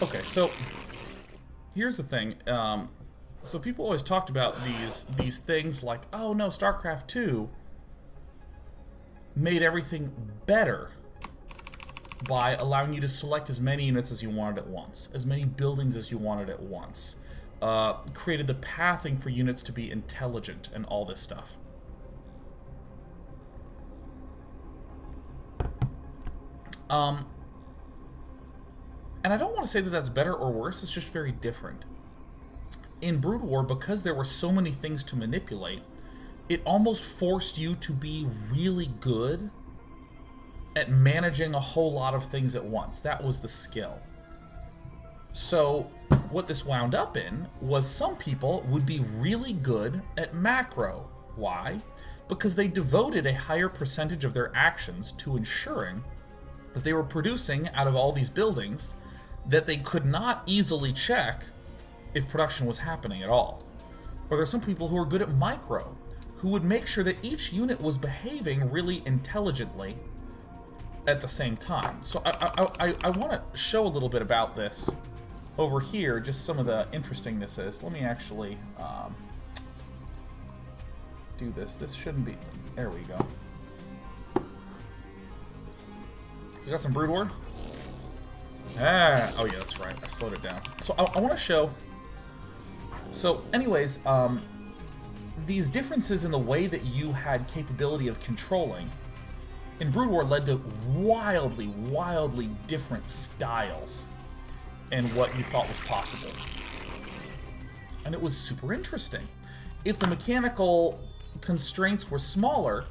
Okay, so here's the thing. So people always talked about these things like, oh no, StarCraft 2 made everything better by allowing you to select as many units as you wanted at once, as many buildings as you wanted at once, created the pathing for units to be intelligent and all this stuff. And I don't want to say that that's better or worse, it's just very different. In Brood War, because there were so many things to manipulate, it almost forced you to be really good at managing a whole lot of things at once. That was the skill. So what this wound up in was some people would be really good at macro. Why? Because they devoted a higher percentage of their actions to ensuring that they were producing out of all these buildings that they could not easily check if production was happening at all. Or there's some people who are good at micro, who would make sure that each unit was behaving really intelligently at the same time. So I want to show a little bit about this over here, just some of the interestingness is. Let me actually do this. This shouldn't be... There we go. So we got some Brood War. Ah, oh yeah, that's right. I slowed it down. So I want to show... So anyways, these differences in the way that you had capability of controlling in Brood War led to wildly, wildly different styles in what you thought was possible. And it was super interesting. If the mechanical constraints were smaller,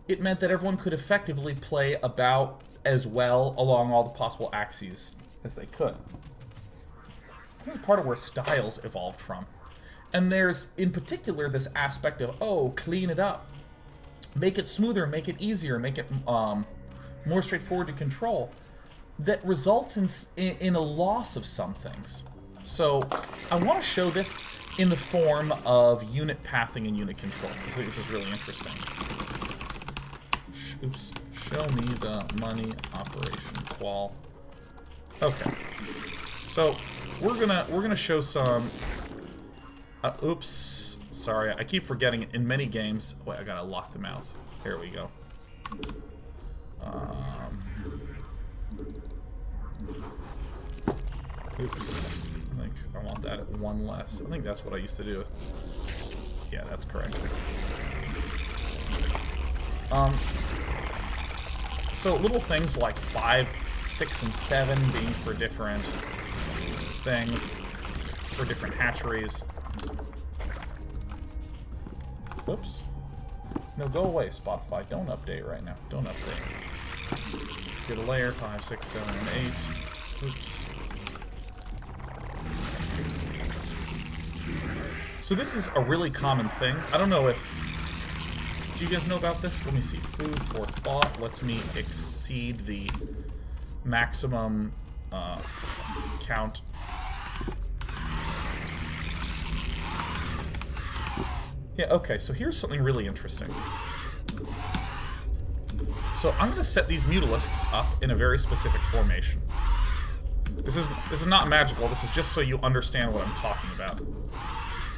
it meant that everyone could effectively play about as well along all the possible axes as they could. That's part of where styles evolved from. And there's, in particular, this aspect of, oh, clean it up. Make it smoother, make it easier, make it more straightforward to control. That results in a loss of some things. So I want to show this in the form of unit pathing and unit control, because I think this is really interesting. Oops. Show me the money operation qual. Okay. So we're gonna show some. Oops. Sorry, I keep forgetting it in many games. Wait, I gotta lock the mouse. Here we go. Oops. I think I want that at one less. I think that's what I used to do. Yeah, that's correct. So little things like 5, 6, and 7 being for different things, for different hatcheries. Whoops. No, go away, Spotify. Don't update right now. Don't update. Let's get a layer. 5, 6, 7, and 8. Oops. So this is a really common thing. I don't know if... Do you guys know about this? Let me see. Food for thought lets me exceed the maximum count. Yeah, okay, so here's something really interesting. So I'm going to set these mutalisks up in a very specific formation. This is not magical, this is just so you understand what I'm talking about.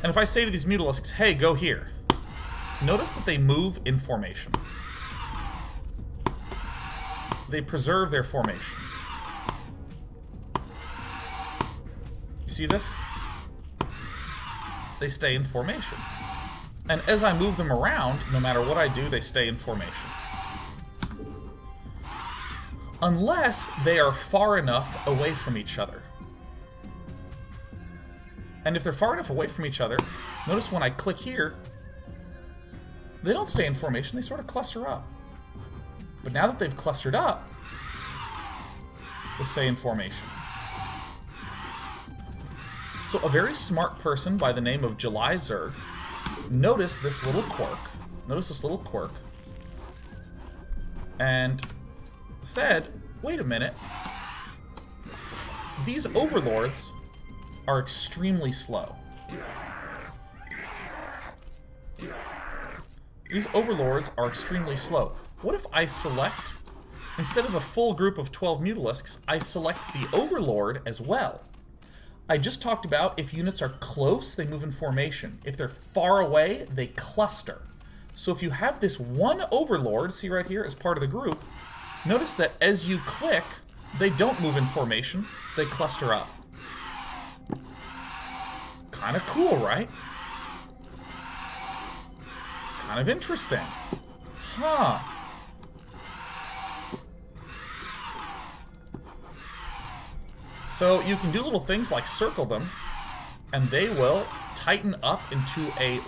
And if I say to these mutalisks, hey, go here, notice that they move in formation. They preserve their formation. You see this? They stay in formation. And as I move them around, no matter what I do, they stay in formation. Unless they are far enough away from each other. And if they're far enough away from each other, notice when I click here, they don't stay in formation, they sort of cluster up. But now that they've clustered up, they stay in formation. So a very smart person by the name of July Zerg noticed this little quirk. And said, wait a minute. These overlords are extremely slow. These overlords are extremely slow. What if I select instead of a full group of 12 Mutalisks, I select the Overlord as well. I just talked about if units are close, they move in formation. If they're far away, they cluster. So if you have this one Overlord, see right here, as part of the group, notice that as you click, they don't move in formation, they cluster up. Kind of cool, right? Kind of interesting. Huh. So you can do little things like circle them, and they will tighten up into a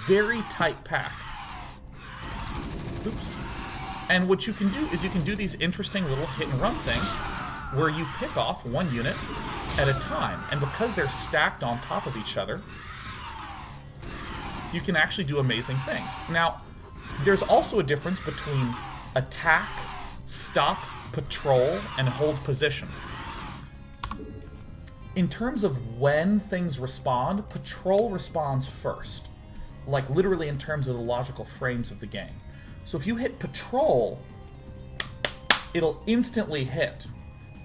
very tight pack. Oops. And what you can do is you can do these interesting little hit and run things where you pick off one unit at a time. And because they're stacked on top of each other, you can actually do amazing things. Now, there's also a difference between attack, stop, patrol, and hold position. In terms of when things respond, patrol responds first. Like literally in terms of the logical frames of the game. So if you hit patrol, it'll instantly hit.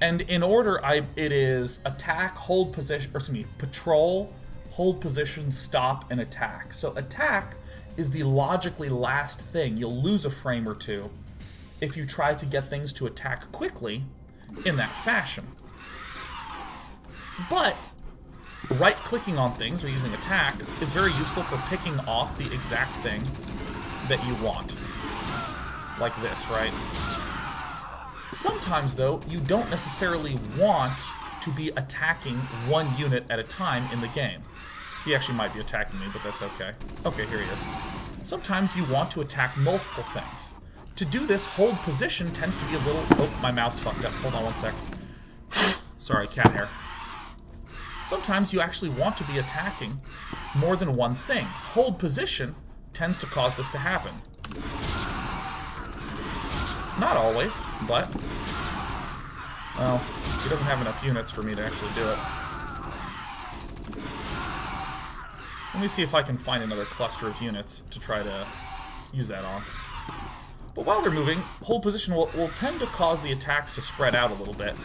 And in order, it is attack, hold position, or excuse me, patrol, hold position, stop, and attack. So attack is the logically last thing. You'll lose a frame or two if you try to get things to attack quickly in that fashion. But right-clicking on things or using attack is very useful for picking off the exact thing that you want. Like this, right? Sometimes, though, you don't necessarily want to be attacking one unit at a time in the game. He actually might be attacking me, but that's okay. Okay, here he is. Sometimes you want to attack multiple things. To do this, hold position tends to be a little... Oh, my mouse fucked up. Hold on one sec. Sorry, cat hair. Sometimes you actually want to be attacking more than one thing. Hold position tends to cause this to happen. Not always, but... well, he doesn't have enough units for me to actually do it. Let me see if I can find another cluster of units to try to use that on. But while they're moving, hold position will tend to cause the attacks to spread out a little bit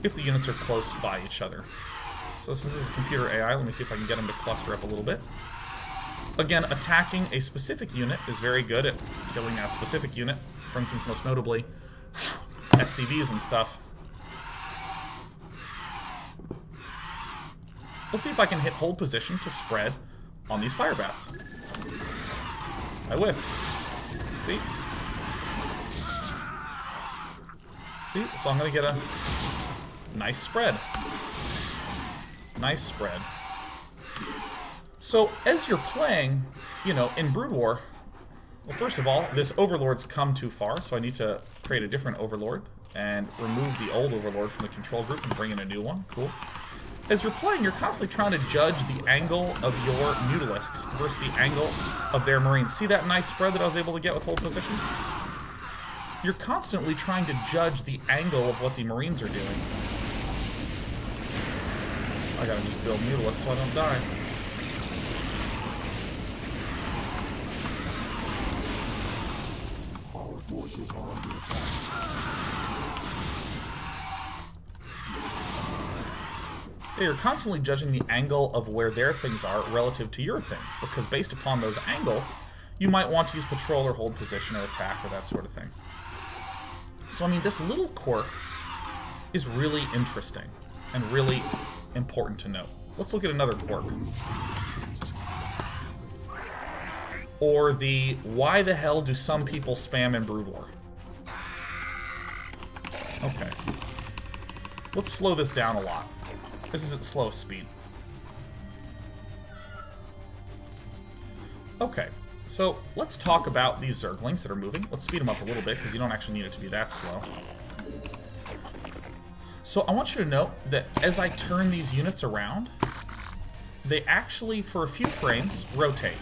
if the units are close by each other. So since this is computer AI, let me see if I can get them to cluster up a little bit. Again, attacking a specific unit is very good at killing that specific unit. For instance, most notably, SCVs and stuff. Let's see if I can hit hold position to spread on these fire bats. I whiffed. See? See? So I'm gonna get a nice spread. Nice spread. So, as you're playing, you know, in Brood War, well, first of all, this Overlord's come too far, so I need to create a different Overlord and remove the old Overlord from the control group and bring in a new one. Cool. As you're playing, you're constantly trying to judge the angle of your Mutalisks versus the angle of their Marines. See that nice spread that I was able to get with hold position? You're constantly trying to judge the angle of what the Marines are doing. I gotta just build Mutalisks so I don't die. Our forces are under attack. Yeah, you're constantly judging the angle of where their things are relative to your things, because based upon those angles, you might want to use patrol or hold position or attack or that sort of thing. So, I mean, this little quirk is really interesting and really important to note. Let's look at another quirk. Or the why the hell do some people spam in Brood War? Okay. Let's slow this down a lot. This is at slowest speed. Okay, so let's talk about these Zerglings that are moving. Let's speed them up a little bit, because you don't actually need it to be that slow. So I want you to note that as I turn these units around, they actually, for a few frames, rotate.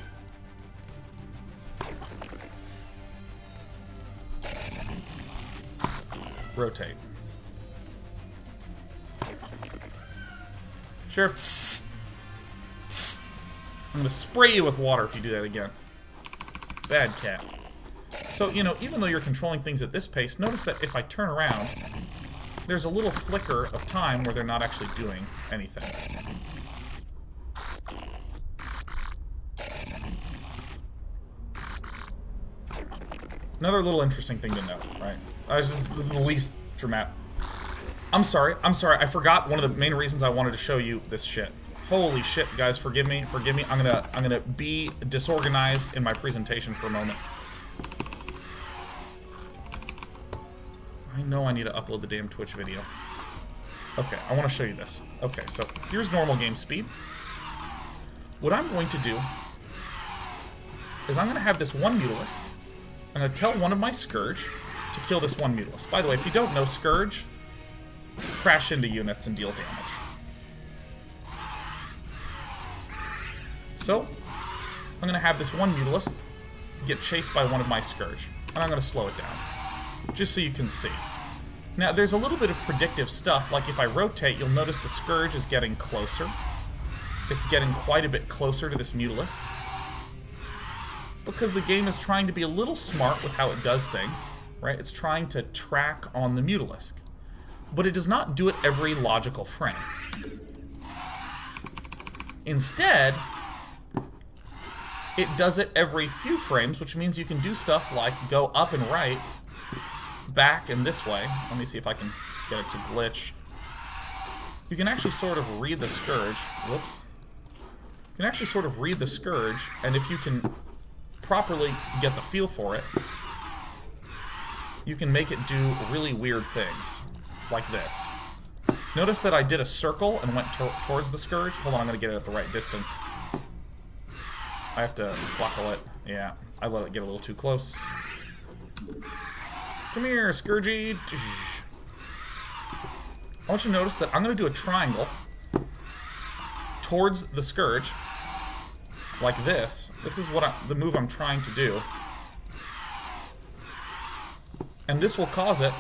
Rotate. Sheriff, I'm gonna spray you with water if you do that again. Bad cat. So, you know, even though you're controlling things at this pace, notice that if I turn around, there's a little flicker of time where they're not actually doing anything. Another little interesting thing to note, right? This is the least dramatic. I'm sorry, I forgot one of the main reasons I wanted to show you this shit. Holy shit, guys, forgive me. I'm gonna be disorganized in my presentation for a moment. I know I need to upload the damn Twitch video. Okay, I want to show you this. Okay, so here's normal game speed. What I'm going to do is I'm going to have this one Mutalisk. I'm going to tell one of my Scourge to kill this one Mutalisk. By the way, if you don't know, Scourge crash into units and deal damage. So, I'm going to have this one Mutalisk get chased by one of my Scourge. And I'm going to slow it down. Just so you can see. Now, there's a little bit of predictive stuff, like if I rotate, you'll notice the Scourge is getting closer. It's getting quite a bit closer to this Mutalisk. Because the game is trying to be a little smart with how it does things, right? It's trying to track on the Mutalisk. But it does not do it every logical frame. Instead, it does it every few frames, which means you can do stuff like go up and right, back and this way. Let me see if I can get it to glitch. You can actually sort of read the Scourge. Whoops. You can actually sort of read the Scourge, and if you can properly get the feel for it, you can make it do really weird things, like this. Notice that I did a circle and went towards the Scourge. Hold on, I'm going to get it at the right distance. I have to buckle it. Yeah, I let it get a little too close. Come here, Scourgy. I want you to notice that I'm going to do a triangle towards the Scourge, like this. This is what the move I'm trying to do. And this will cause it...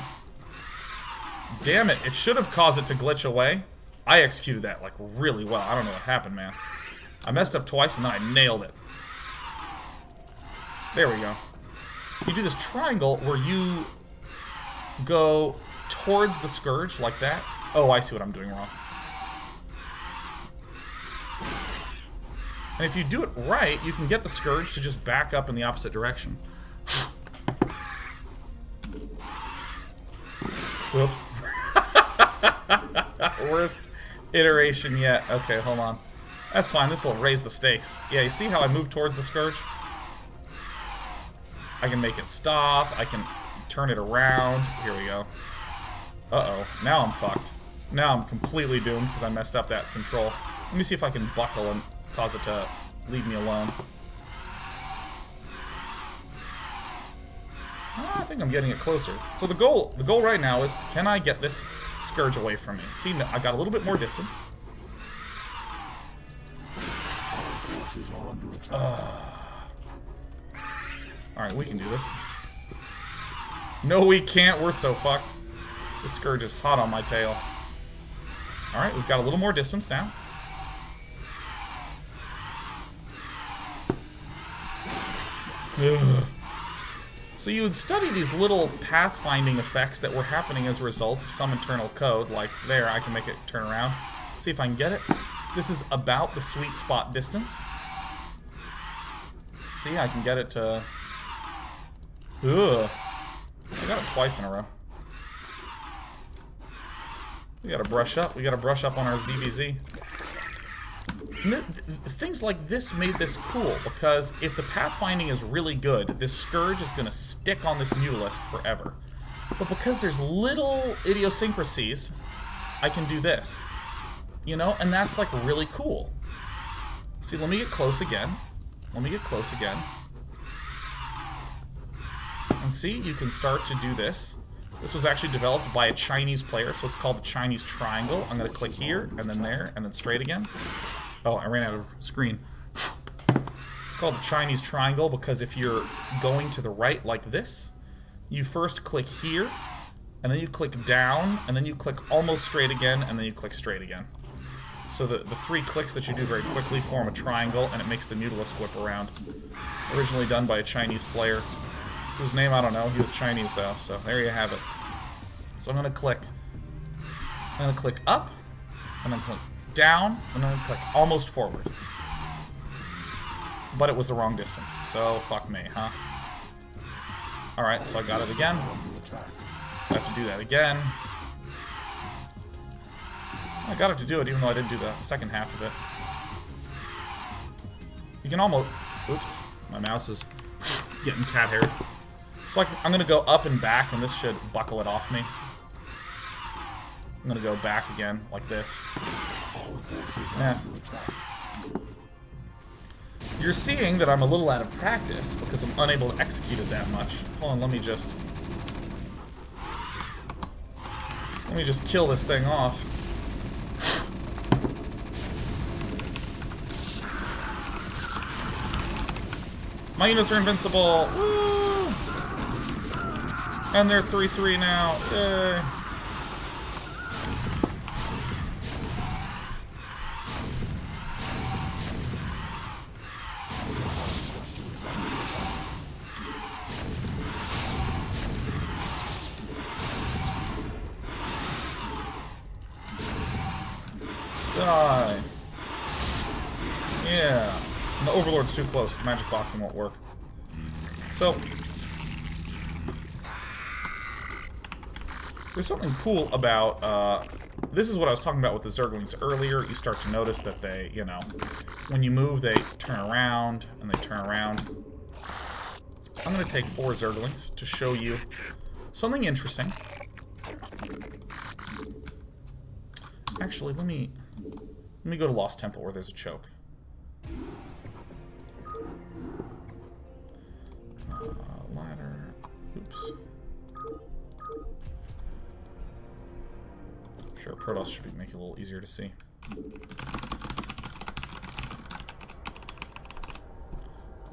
Damn it, it should have caused it to glitch away. I executed that, like, really well. I don't know what happened, man. I messed up twice and then I nailed it. There we go. You do this triangle where you go towards the Scourge, like that. Oh, I see what I'm doing wrong. And if you do it right, you can get the Scourge to just back up in the opposite direction. Whoops. Worst iteration yet. Okay, hold on. That's fine, this will raise the stakes. Yeah, you see how I move towards the Scourge? I can make it stop, I can turn it around. Here we go. Uh-oh, now I'm fucked. Now I'm completely doomed because I messed up that control. Let me see if I can buckle and cause it to leave me alone. I think I'm getting it closer. So the goal right now is, can I get this Scourge away from me? See, I got a little bit more distance. Alright, we can do this. No, we can't. We're so fucked. This Scourge is hot on my tail. Alright, we've got a little more distance now. Ugh. So you would study these little pathfinding effects that were happening as a result of some internal code, like there, I can make it turn around. Let's see if I can get it. This is about the sweet spot distance. See, I can get it to... Ugh. I got it twice in a row. We gotta brush up. We gotta brush up on our ZVZ. Things like this made this cool, because if the pathfinding is really good, this Scourge is gonna stick on this Mutalisk forever. But because there's little idiosyncrasies, I can do this. You know, and that's like really cool. See, let me get close again. Let me get close again. And see, you can start to do this. This was actually developed by a Chinese player, so it's called the Chinese Triangle. I'm gonna click here, and then there, and then straight again. Oh, I ran out of screen. It's called the Chinese Triangle because if you're going to the right like this, you first click here, and then you click down, and then you click almost straight again, and then you click straight again. So the three clicks that you do very quickly form a triangle, and it makes the Mutalisk whip around. Originally done by a Chinese player. Whose name I don't know. He was Chinese though, so there you have it. So I'm gonna click. I'm gonna click up, and then click down, and then click almost forward. But it was the wrong distance, so fuck me, huh? Alright, so I got it again. So I have to do that again. I got it to do it, even though I didn't do the second half of it. You can almost... Oops, my mouse is getting cat hair. So I'm gonna go up and back, and this should buckle it off me. I'm gonna go back again, like this. Yeah. You're seeing that I'm a little out of practice because I'm unable to execute it that much. Hold on, let me just kill this thing off. My units are invincible. Woo! And they're 3-3 now. Yay. Die. Yeah. And the Overlord's too close. The magic boxing won't work. So, there's something cool about, this is what I was talking about with the Zerglings earlier. You start to notice that they, you know, when you move, they turn around, and they turn around. I'm going to take 4 Zerglings to show you something interesting. Actually, let me go to Lost Temple where there's a choke. Ladder. Oops. Sure, Protoss should make it a little easier to see.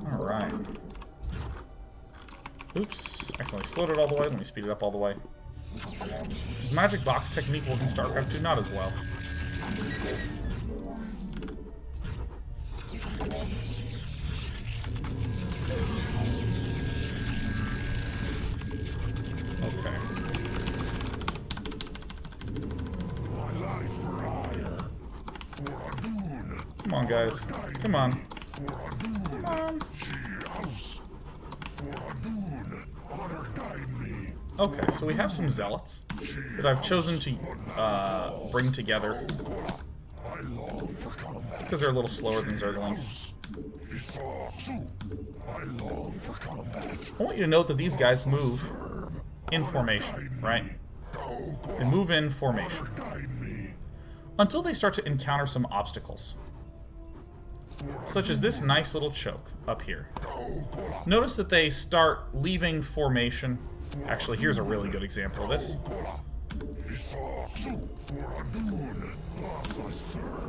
Alright. Oops. Accidentally slowed it all the way. Let me speed it up all the way. Does magic box technique work in StarCraft 2? Not as well. Okay. Come on, guys. Come on. Come on. Okay, so we have some zealots that I've chosen to bring together because they're a little slower than Zerglings. I want you to note that these guys move in formation, right? They move in formation until they start to encounter some obstacles, such as this nice little choke up here. Notice that they start leaving formation. Actually, here's a really good example of this.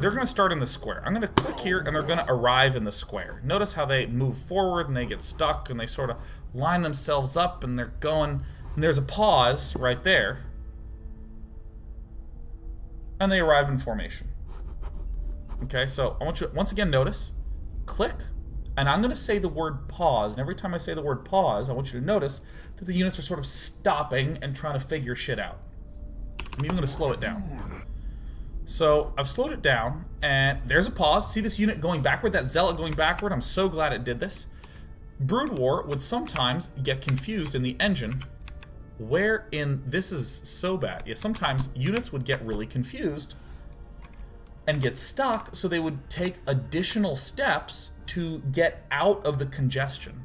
They're going to start in the square. I'm going to click here, and they're going to arrive in the square. Notice how they move forward, and they get stuck, and they sort of line themselves up, and they're going... And there's a pause right there. And they arrive in formation. Okay, so I want you to, once again, notice. Click. And I'm going to say the word pause. And every time I say the word pause, I want you to notice that the units are sort of stopping and trying to figure shit out. I'm even going to slow it down. So I've slowed it down, and there's a pause. See this unit going backward? That zealot going backward? I'm so glad it did this. Brood War would sometimes get confused in the engine. Wherein this is so bad. Yeah, sometimes units would get really confused and get stuck, so they would take additional steps to get out of the congestion.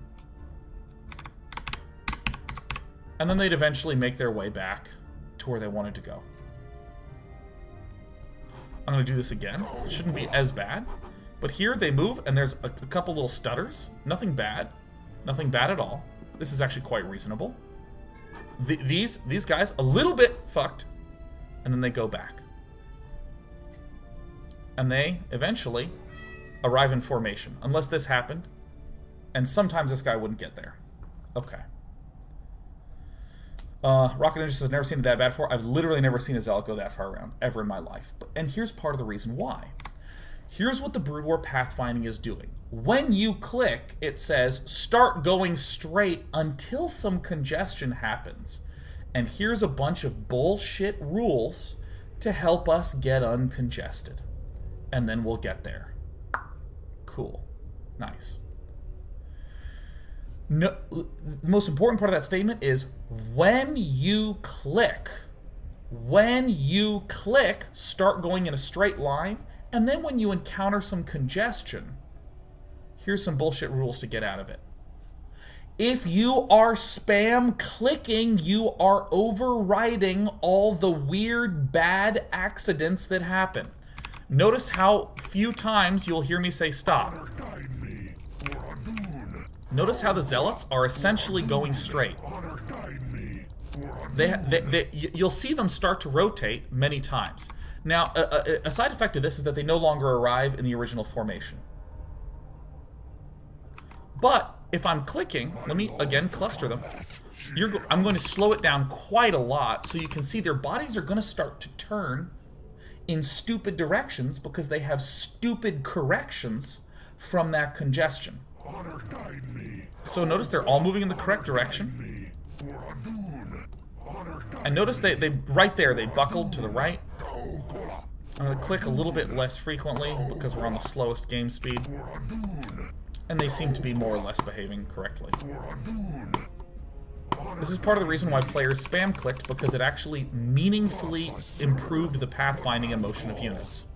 And then they'd eventually make their way back to where they wanted to go. I'm going to do this again. It shouldn't be as bad. But here they move, and there's a couple little stutters. Nothing bad. Nothing bad at all. This is actually quite reasonable. These guys, a little bit fucked, and then they go back. And they eventually arrive in formation, unless this happened, and sometimes this guy wouldn't get there. Okay. Rocket Ninja says, never seen it that bad before. I've literally never seen a zealot go that far around, ever in my life. And here's part of the reason why. Here's what the Brood War Pathfinding is doing. When you click, it says start going straight until some congestion happens. And here's a bunch of bullshit rules to help us get uncongested. And then we'll get there. Cool. Nice. No, the most important part of that statement is when you click, start going in a straight line, and then when you encounter some congestion, here's some bullshit rules to get out of it. If you are spam clicking, you are overriding all the weird, bad accidents that happen. Notice how few times you'll hear me say stop. Notice how the zealots are essentially going straight. You'll see them start to rotate many times. Now, a side effect of this is that they no longer arrive in the original formation. But if I'm clicking, let me again cluster them. I'm going to slow it down quite a lot so you can see their bodies are going to start to turn in stupid directions because they have stupid corrections from that congestion. So notice they're all moving in the correct direction. And notice they right there, they buckled to the right. I'm going to click a little bit less frequently because we're on the slowest game speed. And they seem to be more or less behaving correctly. This is part of the reason why players spam clicked, because it actually meaningfully improved the pathfinding and motion of units.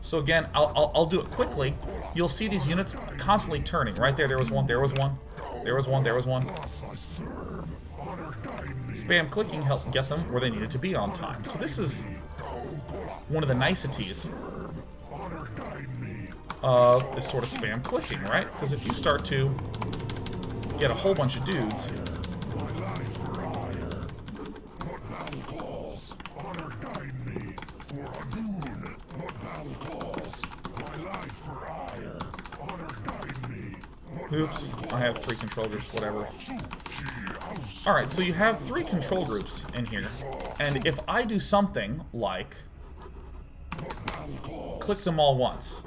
So again, I'll do it quickly. You'll see these units constantly turning. Right there, there was one, there was one, there was one, there was one. Spam clicking helped get them where they needed to be on time. So this is one of the niceties of this sort of spam clicking, right? Because if you start to get a whole bunch of dudes... Oops, I have 3 control groups, whatever. Alright, so you have 3 control groups in here, and if I do something like click them all once,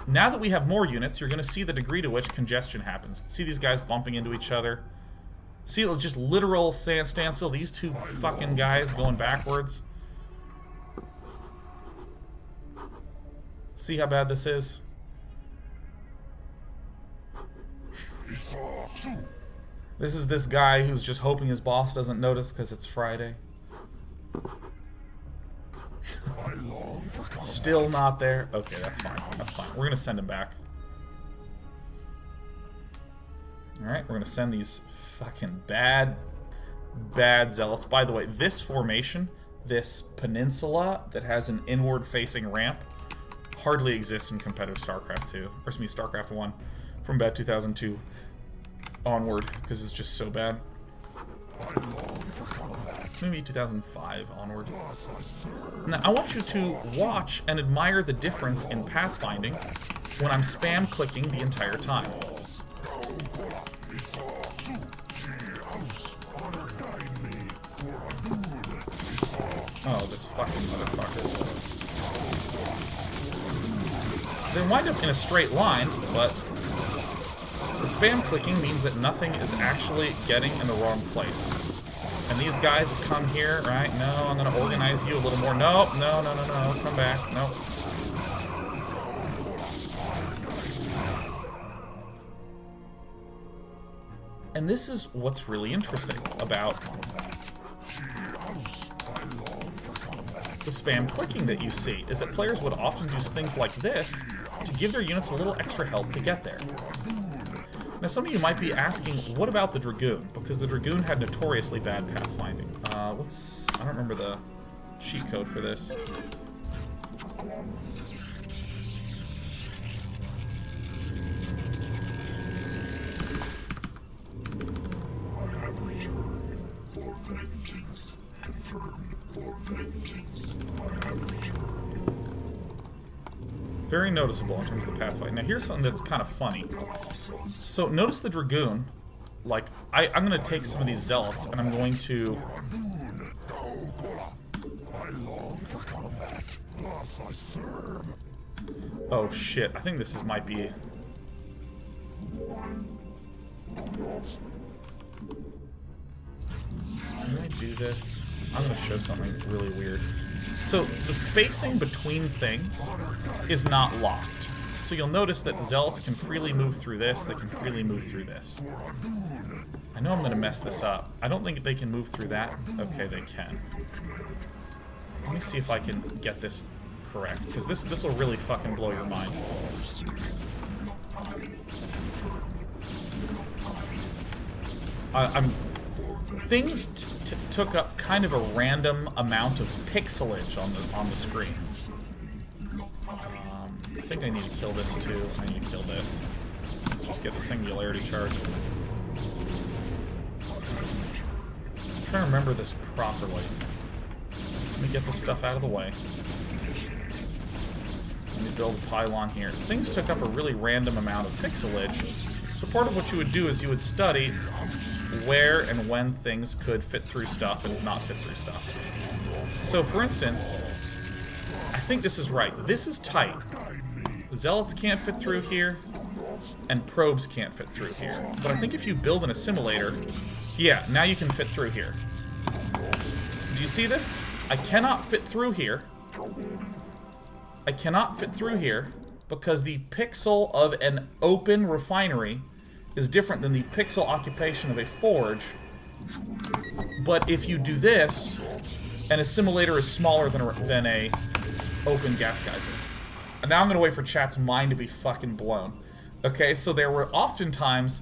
now that we have more units, you're going to see the degree to which congestion happens. See these guys bumping into each other? See, it's just literal standstill. These 2 fucking guys going backwards. See how bad this is? This is this guy who's just hoping his boss doesn't notice because it's Friday. Still not there? Okay, that's fine. That's fine. We're going to send him back. Alright, we're going to send these fucking bad zealots. By the way, this formation, this peninsula that has an inward-facing ramp, hardly exists in competitive StarCraft 2. Or excuse me, StarCraft 1 from about 2002 onward, because it's just so bad. Maybe 2005 onward. Now, I want you to watch and admire the difference in pathfinding when I'm spam clicking the entire time. Oh, this fucking motherfucker. They wind up in a straight line, but the spam clicking means that nothing is actually getting in the wrong place. And these guys that come here, right? No, I'm going to organize you a little more. Nope, no, come back. Nope. And this is what's really interesting about the spam clicking that you see, is that players would often do things like this to give their units a little extra help to get there. Now, some of you might be asking, what about the Dragoon? Because the Dragoon had notoriously bad pathfinding. I don't remember the cheat code for this. Very noticeable in terms of the pathfinding. Now here's something that's kind of funny. So notice the Dragoon, like, I'm going to take some of these zealots and I'm going to... Oh shit, I think this might be... Can I do this? I'm gonna show something really weird. So, the spacing between things is not locked. So you'll notice that zealots can freely move through this, they can freely move through this. I know I'm gonna mess this up. I don't think they can move through that. Okay, they can. Let me see if I can get this correct, because this will really fucking blow your mind. Things took up kind of a random amount of pixelage on the screen. I think I need to kill this too. I need to kill this. Let's just get the singularity charge. I'm trying to remember this properly. Let me get this stuff out of the way. Let me build a pylon here. Things took up a really random amount of pixelage. So part of what you would do is you would study where and when things could fit through stuff and not fit through stuff. So for instance, I think this is right. This is tight. Zealots can't fit through here, and probes can't fit through here. But I think if you build an assimilator, yeah, now you can fit through here. Do you see this? I cannot fit through here. I cannot fit through here because the pixel of an open refinery is different than the pixel occupation of a forge. But if you do this, an assimilator is smaller than a open gas geyser. And now I'm gonna wait for chat's mind to be fucking blown. Okay, so there were oftentimes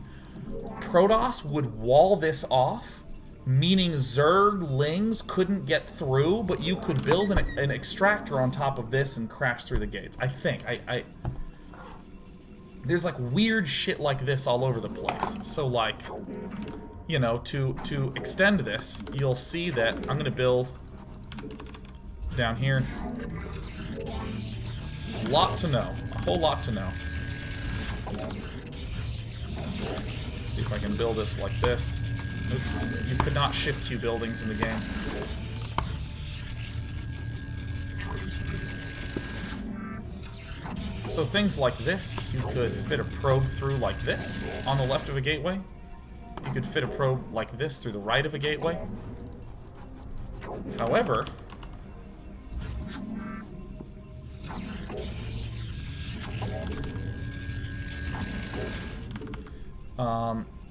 Protoss would wall this off, meaning Zerglings couldn't get through, but you could build an extractor on top of this and crash through the gates. I think. There's like weird shit like this all over the place. So like, you know, to extend this, you'll see that I'm gonna build down here. A lot to know. A whole lot to know. See if I can build this like this. Oops. You could not shift queue buildings in the game. So things like this, you could fit a probe through like this on the left of a gateway. You could fit a probe like this through the right of a gateway. However,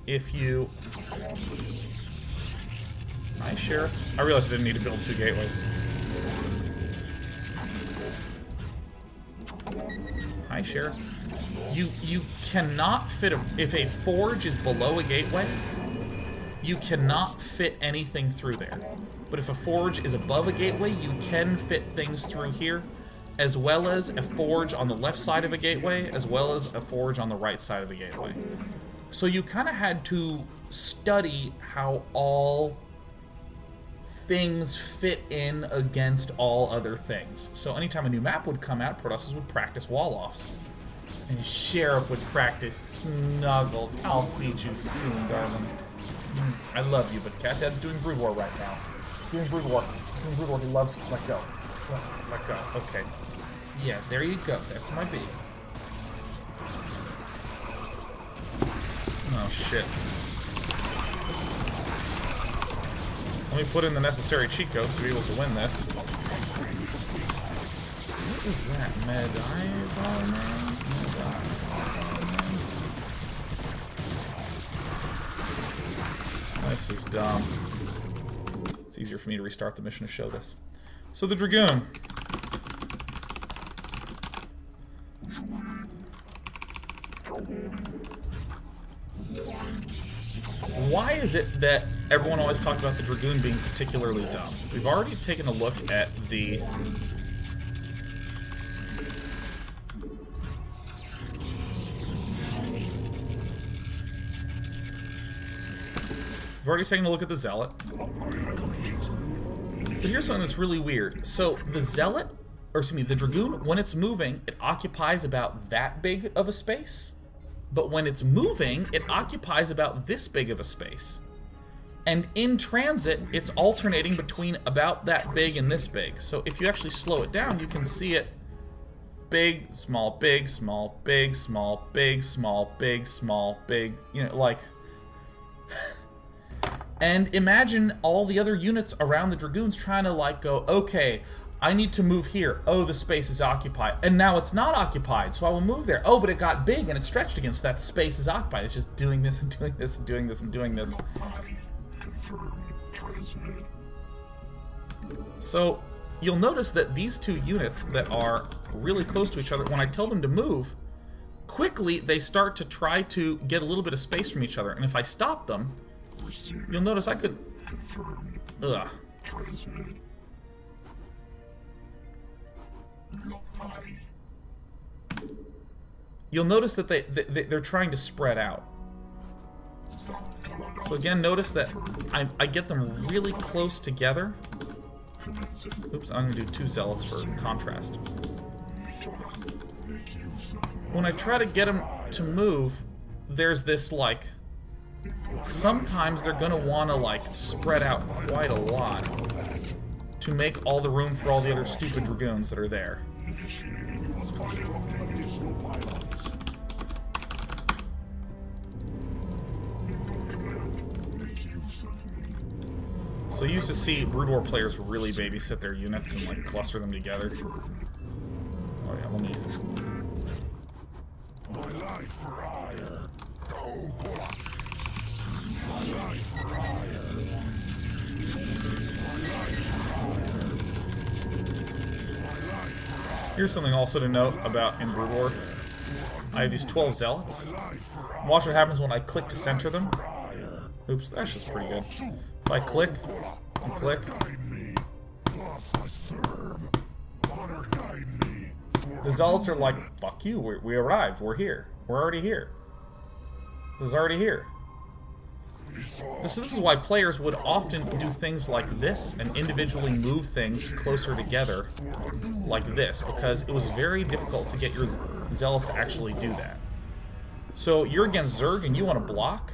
if you... Hi, Sheriff. I realized I didn't need to build 2 gateways. Hi, Sheriff. You cannot fit a... If a forge is below a gateway, you cannot fit anything through there. But if a forge is above a gateway, you can fit things through here, as well as a forge on the left side of a gateway, as well as a forge on the right side of a gateway. So you kind of had to study how all things fit in against all other things. So anytime a new map would come out, Protoss would practice wall-offs. And Sheriff would practice snuggles. I'll beat you soon, darling. I love you, but Cat Dad's doing Brood War right now. He's doing Brood War. He's doing Brood War. He loves... Let go. Let go. Okay. Yeah, there you go. That's my baby. Oh, shit. Let me put in the necessary cheat codes to be able to win this. What is that? This is dumb. It's easier for me to restart the mission to show this. So the Dragoon. Why is it that everyone always talked about the Dragoon being particularly dumb? We've already taken a look at the... We've already taken a look at the Zealot. But here's something that's really weird. So, the Zealot, or excuse me, the Dragoon, when it's moving, it occupies about that big of a space. But when it's moving, it occupies about this big of a space. And in transit, it's alternating between about that big and this big. So if you actually slow it down, you can see it big, small, big, small, big, small, big, small, big, small, big, you know, like... And imagine all the other units around the Dragoons trying to, like, go, okay, I need to move here. Oh, the space is occupied. And now it's not occupied, so I will move there. Oh, but it got big and it stretched again, so that space is occupied. It's just doing this and doing this and doing this and doing this. So, you'll notice that these two units that are really close to each other, when I tell them to move, quickly they start to try to get a little bit of space from each other. And if I stop them, you'll notice I could... Ugh. You'll notice that they're trying to spread out. So again, notice that I get them really close together. Oops, I'm going to do 2 zealots for contrast. When I try to get them to move, there's this, like... Sometimes they're going to want to, like, spread out quite a lot to make all the room for all the other stupid Dragoons that are there. So you used to see Brood War players really babysit their units and, like, cluster them together. Oh yeah, let me... Here's something also to note about in Brood War. I have these 12 zealots. Watch what happens when I click to center them. Oops, that's just pretty good. If I click and click, the zealots are like, fuck you, we arrived, we're here. We're already here. This is already here. So this is why players would often do things like this and individually move things closer together like this, because it was very difficult to get your zealots to actually do that. So you're against Zerg and you want to block?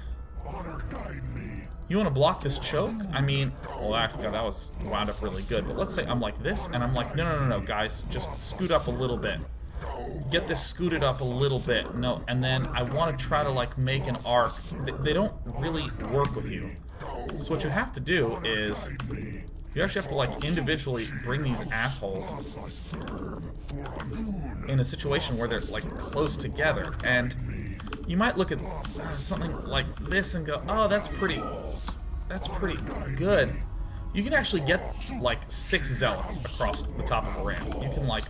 You want to block this choke? I mean, well, that was wound up really good, but let's say I'm like this, and I'm like, no, guys, just scoot up a little bit. Get this scooted up a little bit. No, and then I want to try to, like, make an arc. They don't really work with you. So what you have to do is you actually have to, like, individually bring these assholes in a situation where they're, like, close together. And you might look at something like this and go, oh, that's pretty good. You can actually get, like, 6 zealots across the top of a ramp. You can, like...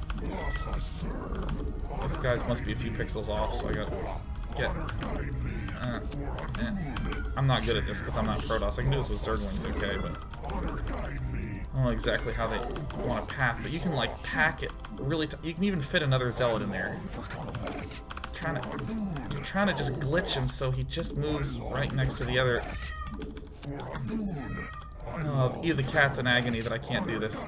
This guy's must be a few pixels off, so I gotta get... I'm not good at this because I'm not Protoss. I can do this with Zerglings, okay, but... I don't know exactly how they want to path, but you can, like, pack it really... You can even fit another zealot in there. You're trying to just glitch him so he just moves right next to the other... Oh, the cat's in agony that I can't do this.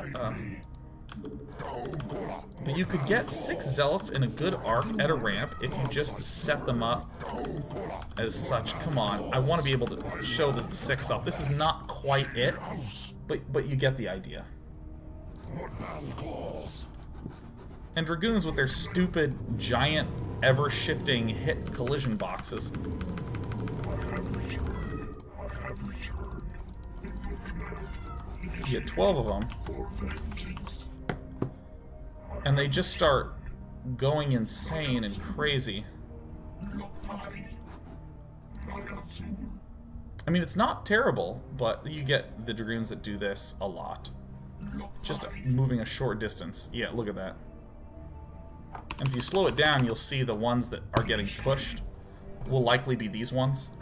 But you could get 6 zealots in a good arc at a ramp if you just set them up as such. Come on, I want to be able to show the 6 off. This is not quite it, but you get the idea. And Dragoons with their stupid, giant, ever-shifting hit collision boxes. You get 12 of them, and they just start going insane and crazy. I mean, it's not terrible, but you get the Dragoons that do this a lot. Just moving a short distance. Yeah, look at that. And if you slow it down, you'll see the ones that are getting pushed will likely be these ones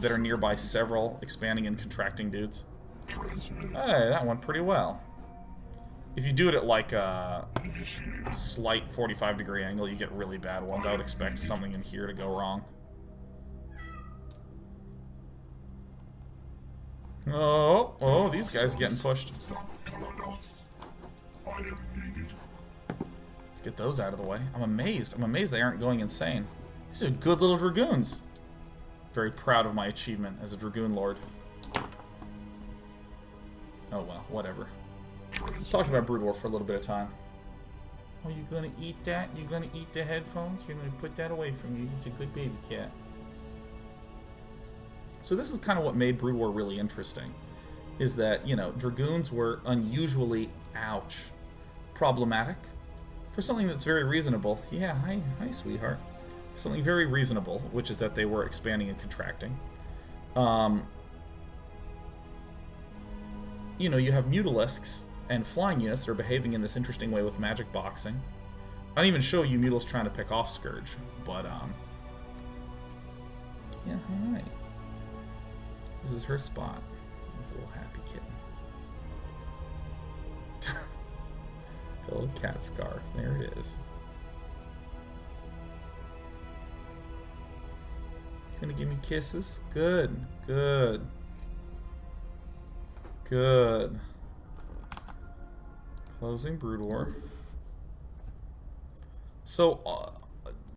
that are nearby several expanding and contracting dudes. Hey, that went pretty well. If you do it at like a slight 45-degree angle, you get really bad ones. I would expect something in here to go wrong. Oh, these guys are getting pushed. Let's get those out of the way. I'm amazed they aren't going insane. These are good little Dragoons. Very proud of my achievement as a Dragoon Lord. Oh well, whatever. Talked about Brood War for a little bit of time. Oh, you gonna eat that? You gonna eat the headphones? You're gonna put that away from you. He's a good baby cat. So this is kind of what made Brood War really interesting, is that, you know, Dragoons were unusually, ouch, problematic for something that's very reasonable. Yeah, hi, sweetheart. For something very reasonable, which is that they were expanding and contracting. You know, you have Mutalisks and flying units that are behaving in this interesting way with magic boxing. I don't even show you Mutalisks trying to pick off Scourge, but, yeah, alright. This is her spot. This little happy kitten. A little cat scarf. There it is. Gonna give me kisses? Good. Good. Good. Closing Brood War. So,